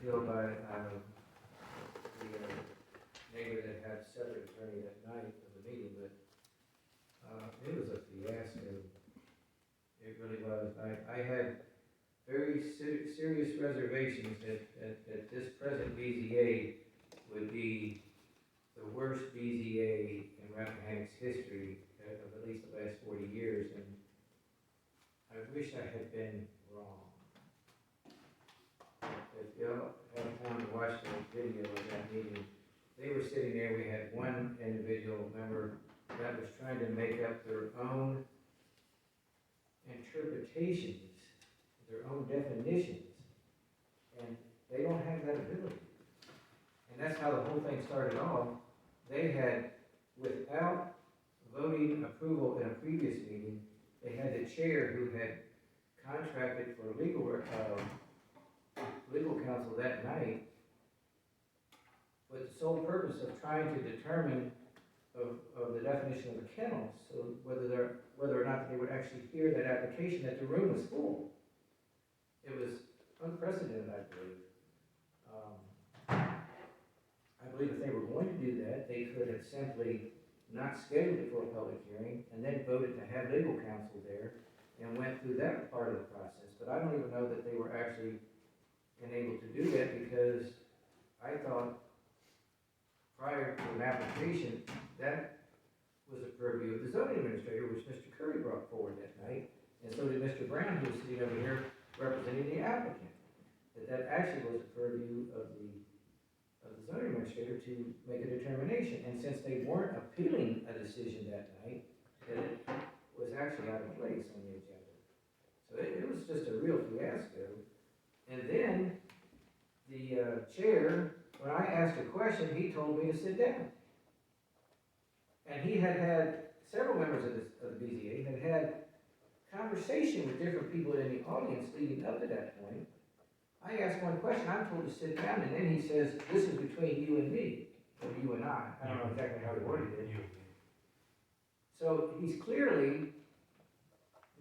appeal by, the neighbor that had separate attorney that night of the meeting, but, it was a fiasco. It really was. I had very serious reservations that this present BZA would be the worst BZA in Rappahannock's history of at least the last 40 years, and I wish I had been wrong. If y'all have time to watch the video of that meeting, they were sitting there, we had one individual member that was trying to make up their own interpretations, their own definitions, and they don't have that ability. And that's how the whole thing started off. They had, without voting approval in a previous meeting, they had the chair who had contracted for legal counsel that night with the sole purpose of trying to determine of the definition of a kennel, so whether or not they would actually hear that application, that the room was full. It was unprecedented, I believe. I believe if they were going to do that, they could have simply not scheduled it for a public hearing and then voted to have legal counsel there and went through that part of the process. But I don't even know that they were actually enabled to do that, because I thought prior to an application, that was a purview of the zoning administrator, which Mr. Curry brought forward that night, and so did Mr. Brown, who was sitting over here representing the applicant. That actually was a purview of the zoning administrator to make a determination, and since they weren't appealing a decision that night, that it was actually out of place on the agenda. So it was just a real fiasco. And then the chair, when I asked a question, he told me to sit down. And he had several members of the BZA had conversation with different people in the audience leading up to that point. I asked one question, I'm told to sit down, and then he says, this is between you and me, or you and I don't know exactly how he worded it. So he's clearly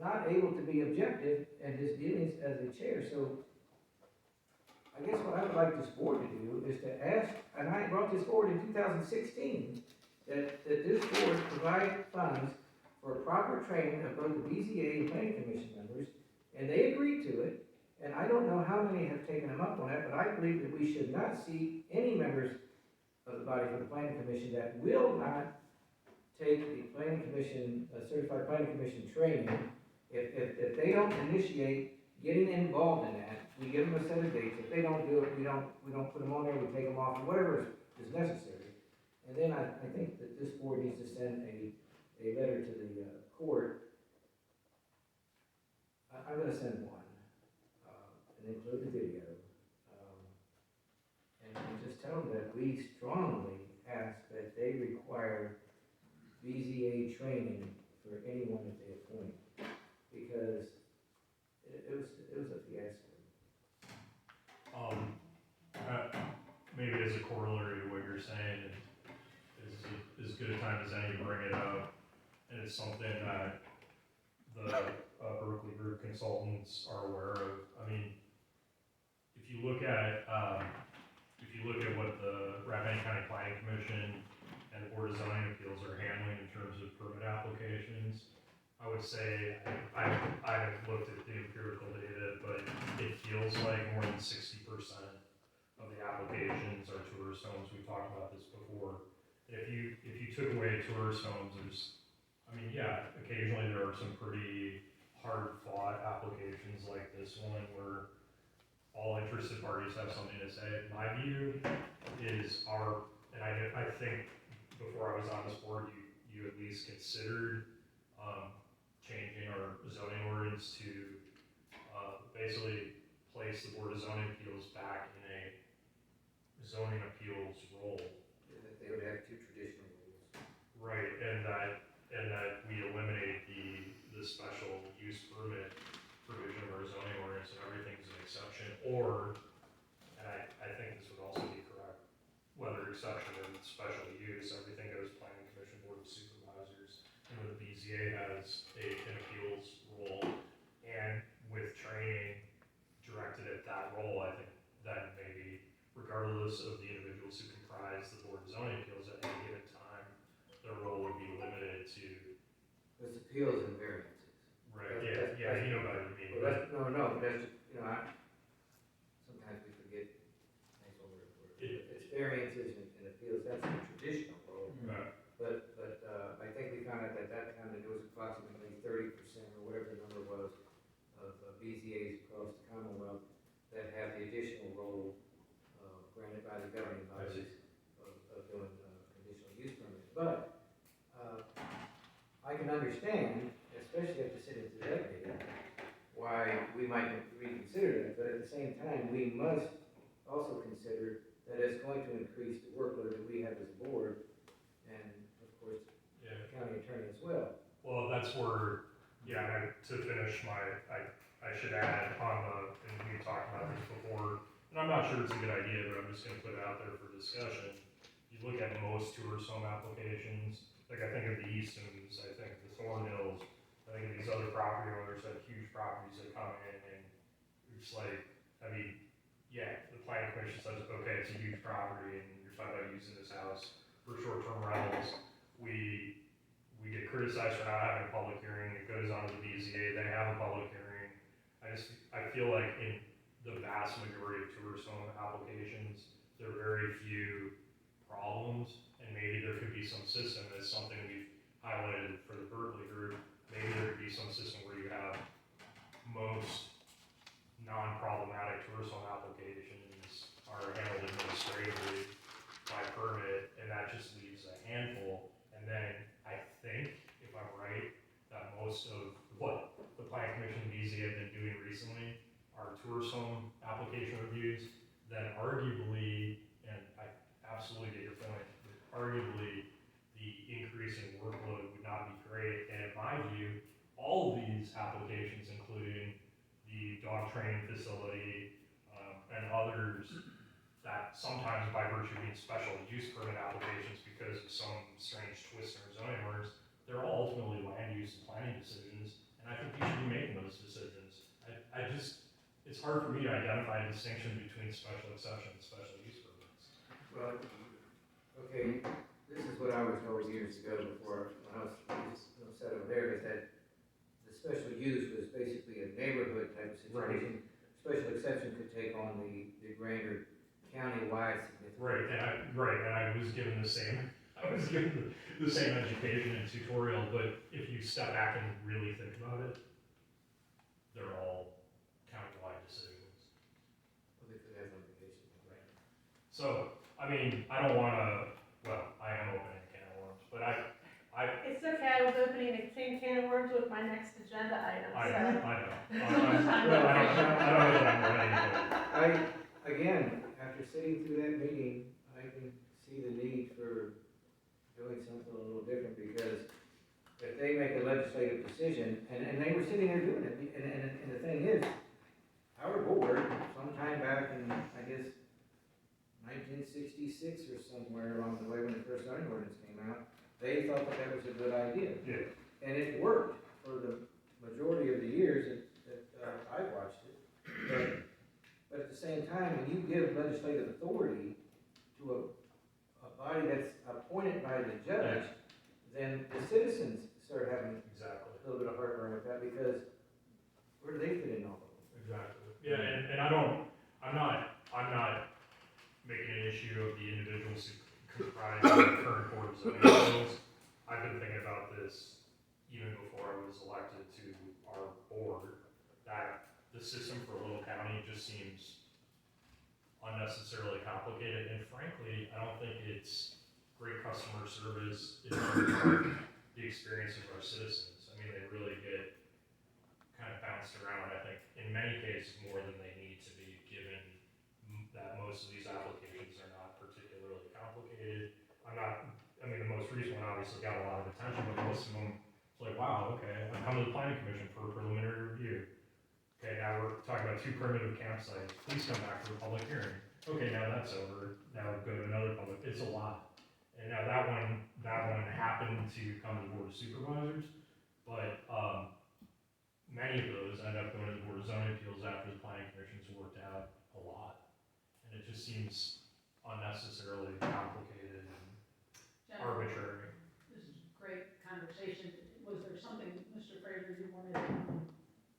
not able to be objective in his dealings as a chair. So I guess what I would like this board to do is to ask, and I brought this forward in 2016, that this board provide funds for proper training of both the BZA and planning commission members, and they agreed to it. And I don't know how many have taken them up on that, but I believe that we should not see any members of the body for the planning commission that will not take the planning commission, certified planning commission training. If they don't initiate getting involved in that, we give them a set of dates. If they don't do it, we don't put them on there, we take them off, whatever is necessary. And then I think that this board needs to send a letter to the court. I'm gonna send one. And include the video, and just tell them that we strongly ask that they require BZA training for anyone that they appoint, because it was a fiasco. Maybe as a corollary to what you're saying, is as good a time as any to bring it up, and it's something that the Berkeley Group consultants are aware of. I mean, if you look at what the Rappahannock County Planning Commission and the Board of Zoning Appeals are handling in terms of permit applications, I would say, I haven't looked at the empirical data, but it feels like more than 60% of the applications are tourist homes. We've talked about this before. And if you took away tourist homes, occasionally there are some pretty hard-fought applications like this one where all interested parties have something to say. My view is I think before I was on this board, you at least considered changing our zoning ordinance to basically place the Board of Zoning Appeals back in a zoning appeals role. They would have two traditional rules. Right, and that we eliminate the special use permit provision of our zoning ordinance and everything's an exception, or, and I think this would also be correct, whether exception or special use, everything goes planning commission, board of supervisors, and the BZA has an appeals role, and with training directed at that role, I think that maybe regardless of the individuals who comprise the Board of Zoning Appeals at any given time, their role would be limited to, There's appeals and variances. right, yeah, you know better than me, Well, but no, but that's, sometimes we forget, nice one word for it. It's variances and appeals, that's the traditional role. But I think we found out that time that there was approximately 30% or whatever the number was of BZAs across the Commonwealth that have the additional role granted by the governing bodies of doing conditional use permits. But I can understand, especially after sitting through that meeting, why we might reconsider that, but at the same time, we must also consider that it's going to increase the workload that we have as a board, and of course, yeah. the county attorney as well. Well, that's where, to finish I should add on and we talked about this before, and I'm not sure it's a good idea, but I'm just gonna put it out there for discussion. You look at most tourist home applications, like I think of the Eastons, I think the Thornhills, I think of these other property owners that have huge properties that come in and it's like, the planning commission says, okay, it's a huge property and you're talking about using this house for short-term rentals. We get criticized for not having a public hearing, it goes on to the BZA, they have a public hearing. I feel like in the vast majority of tourist home applications, there are very few problems, and maybe there could be some system, as something we've highlighted for the Berkeley group, maybe there could be some system where you have most non-problematic tourist home applications are handled administratively by permit, and that just leaves a handful. And then I think, if I'm right, that most of what the Planning Commission and BZ have been doing recently are tourist home application reviews, then arguably, and I absolutely get your point, but arguably the increase in workload would not be great. And in my view, all of these applications, including the dog training facility and others that sometimes by virtue of being special use permit applications because of some strange twist in our zoning orders, they're all ultimately land use and planning decisions, and I think you should be making those decisions. It's hard for me to identify a distinction between special exception and special use permits. Well, okay, this is what I was told years ago before, when I was set over there, is that the special use was basically a neighborhood type of situation. Special exception could take on the grander county-wide significance. And I was given the same education and tutorial, but if you step back and really think about it, they're all county-wide decisions. Well, they could have implications, right? So, I don't wanna, I am opening a can of worms, but It's okay, I was opening a can of worms with my next agenda item, I so. know. I don't know that I'm ready, Again, after sitting through that meeting, I can see the need for doing something a little different, because if they make a legislative decision, and they were sitting there doing it, and the thing is, our board, sometime back in, I guess, 1966 or somewhere along the way when the first zoning ordinance came out, they thought that was a good idea. Yeah. And it worked for the majority of the years that I watched it. But at the same time, when you give legislative authority to a body that's appointed by the judge, then the citizens start having Exactly. a little bit of heartburn with that, because where do they fit in all of it? Exactly. Yeah, and I'm not making an issue of the individuals who comprise the current Board of Zoning Appeals. I've been thinking about this even before I was elected to our board, that the system for Little County just seems unnecessarily complicated, and frankly, I don't think it's great customer service in terms of the experience of our citizens. They really get kind of bounced around, I think, in many cases more than they need to be, given that most of these applications are not particularly complicated. The most recent one obviously got a lot of attention, but most of them, it's like, wow, okay, I'm coming to the planning commission for a preliminary review. Okay, now we're talking about 2 primitive campsites, please come back for a public hearing. Okay, now that's over, now go to another public, it's a lot. And now that one happened to come to the Board of Supervisors, but many of those end up going to the Board of Zoning Appeals after the planning commission's worked out a lot. And it just seems unnecessarily complicated and Jennifer, arbitrary. this is great conversation. Was there something, Mr. Fraser, you wanted,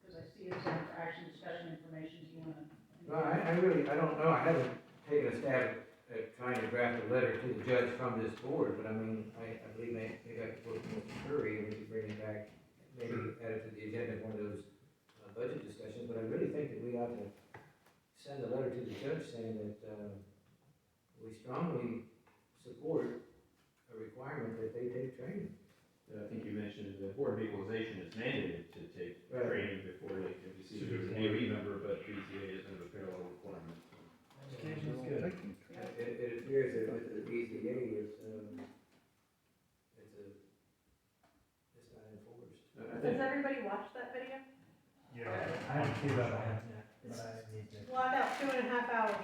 because I see it's for action, discussion, information, do you want to? No, I don't know, I haven't taken a stab at trying to draft a letter to the judge from this board, but I mean, I believe maybe I could work with Mr. Curry and we could bring it back, maybe Sure. add it to the agenda, of one of those budget discussions, but I really think that we ought to send a letter to the judge saying that, we strongly support a requirement that they take training. I think you mentioned the Board of Equalization is mandated to take Right. training before they can receive as an AV member, but BCA isn't a parallel requirement. It appears that with the BZA, it's not enforced. I Does think, everybody watch that video? Yeah. I haven't seen that, but I need to. Block out 2.5 hours.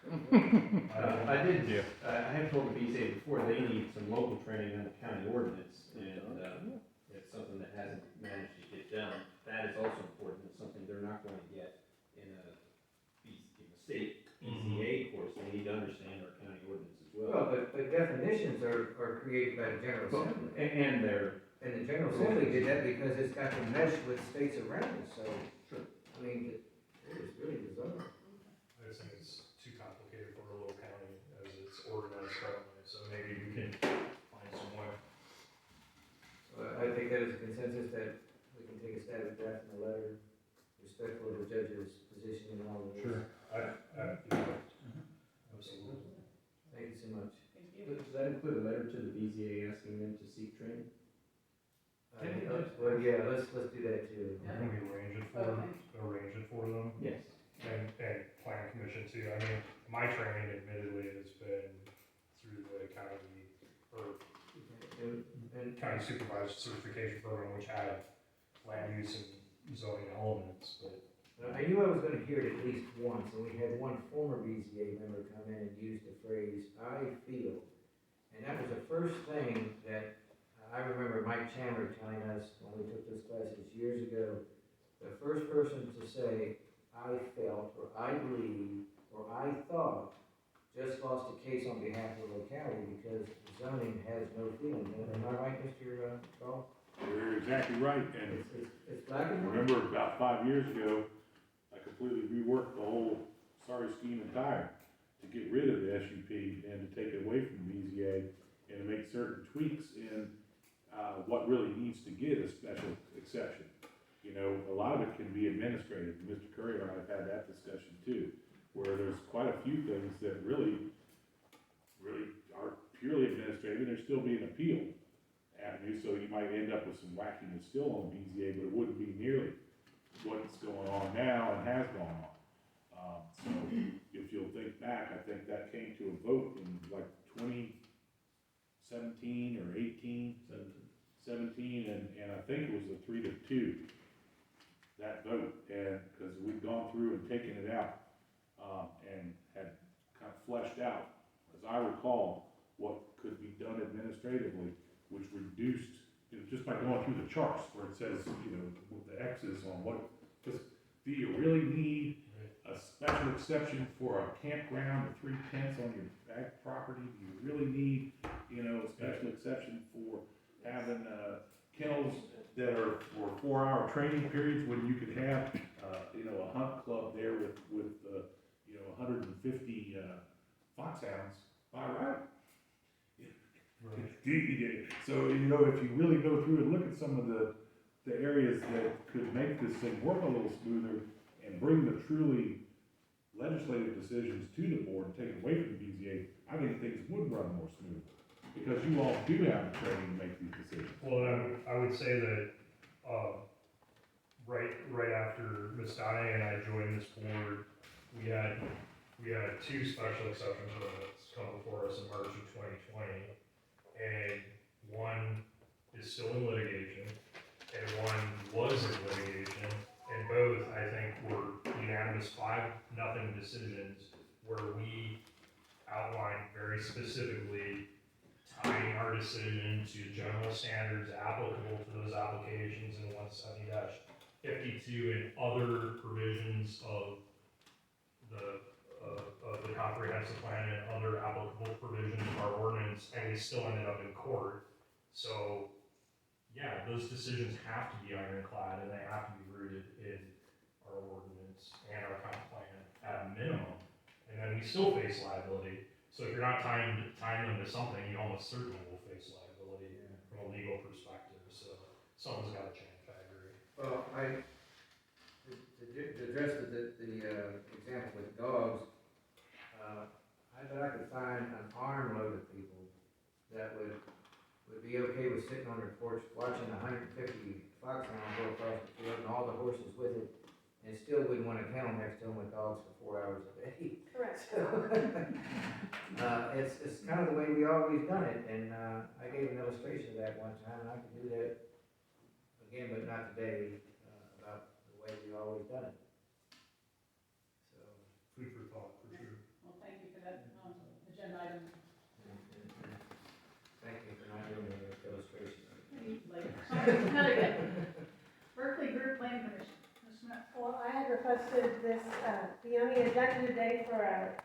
I did, I have told the BCA before, they need some local training on the county ordinance, and, it's something that hasn't managed to get done. That is also important, it's something they're not going to get in a state BCA course, they need to understand our county ordinance as well. Well, but definitions are created by the General Assembly. And they're, And the General Assembly did that because it's got to mesh with states around us, so, I mean, it is really bizarre. I just think it's too complicated for a little county as it's organized currently, so maybe we can find some way. So I think that is a consensus that we can take a stab at drafting a letter respectful of the judge's position in all of this. Absolutely. Thank you so much. Thank you. does that include a letter to the BCA asking them to seek training? Well, yeah, let's do that too. Yeah. Can we arrange it for them? Yes. And plan commission too. I mean, my training admittedly has been through the county, or And county supervisor certification program, which had land use and zoning elements, but I knew I was gonna hear it at least once, and we had one former BZA member come in and use the phrase, "I feel." And that was the first thing that I remember Mike Chandler telling us when we took those classes years ago. The first person to say, "I felt," or "I believe," or "I thought," just lost a case on behalf of the locality because zoning has no feeling. Am I right, Mr. Carl? You're exactly right, and It's black and white. remember about 5 years ago, I completely reworked the whole SARI scheme entire to get rid of the SUP and to take it away from BZA and to make certain tweaks in, what really needs to get a special exception. You know, a lot of it can be administrative, Mr. Curry and I have had that discussion too, where there's quite a few things that really are purely administrative, and there's still be an appeal avenue, so you might end up with some wackiness still on BZA, but it wouldn't be nearly what's going on now and has gone on. So if you'll think back, I think that came to a vote in like 2017 or 17, and I think it was a 3-2, that vote, and, because we'd gone through and taken it out, and had kind of fleshed out, as I recall, what could be done administratively, which reduced, you know, just by going through the charts where it says, you know, with the X's on what, just, do you really need a special exception for a campground with 3 tents on your back property? Do you really need, you know, a special exception for having, kennels that are for 4-hour training periods when you could have, you know, a hunt club there with, you know, 150, foxhounds by right? So, you know, if you really go through and look at some of the areas that could make this thing work a little smoother and bring the truly legislative decisions to the board and take it away from the BZA, I think things would run more smoothly. Because you all do have the training to make these decisions. well, I would say that, right after Ms. Donnie and I joined this board, we had 2 special exception permits come before us in March of 2020. And one is still in litigation, and one was in litigation, and both, I think, were unanimous 5-0 decisions where we outlined very specifically tying our decision to general standards applicable to those applications in 170-52 and other provisions of the comprehensive comprehensive plan and other applicable provisions of our ordinance, and we still ended up in court. So, yeah, those decisions have to be ironclad, and they have to be rooted in our ordinance and our comp plan at a minimum, and then we still face liability. So if you're not tying them to something, you almost certainly will face liability from a legal perspective, so something's gotta change, I agree. Well, to address the example with dogs, I bet I could find an armload of people that would be okay with sitting on their porch watching 150 foxhounds go across the field and all the horses with it, and still wouldn't want a kennel next to them with dogs for 4 hours a day. Correct. So, it's kind of the way we always done it, and, I gave an illustration of that one time, and I could do that again, but not today, about the way we always done it. So, Food for thought, for sure. Well, thank you for that, agenda item. thank you for not doing the illustration. Another good. Berkeley Group Plan Commission, Ms. Smith. Well, I had requested this, be on the agenda today for a